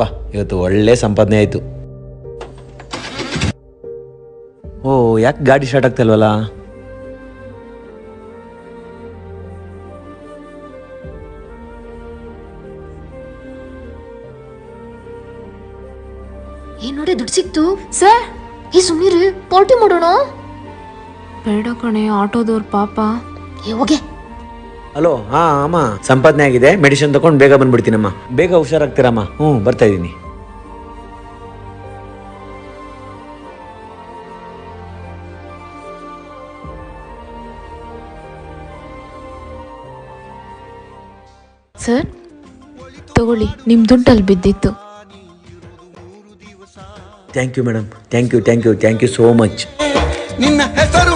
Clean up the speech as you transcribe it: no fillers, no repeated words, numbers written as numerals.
ಯಪ್ಪ ಇವತ್ತು ಒಳ್ಳೆ ಸಂಪಾದನೆ ಆಯಿತು. ಓ ಯಾಕೆ ಗಾಡಿ ಸ್ಟಾರ್ಟ್ ಆಗ್ತಾಯಿಲ್ವಲ್ಲ? ಏನ್ ನೋಡಿ ದುಡ್ಡು ಸಿಕ್ತು ಸರ್. ಈ ಸುಮ್ನಿರಿ, ಪಾರ್ಟಿ ಮಾಡೋಣ. ಬೇಡ ಕಣೆ, ಆಟೋದವ್ರ ಪಾಪ. ಹೋಗೆ. ಹಲೋ, ಹಾಂ ಅಮ್ಮ ಸಂಪಾದನೆ ಆಗಿದೆ, ಮೆಡಿಸಿನ್ ತಗೊಂಡು ಬೇಗ ಬಂದ್ಬಿಡ್ತೀನಮ್ಮ. ಬೇಗ ಹುಷಾರಾಗ್ತೀರಮ್ಮ. ಬರ್ತಾ ಇದ್ದೀನಿ. ಸರ್ ತಗೊಳ್ಳಿ, ನಿಮ್ ದುಡ್ಡಲ್ಲಿ ಬಿದ್ದಿತ್ತು. Thank you madam, thank you so much. ನಿನ್ನ ಹೆಸರು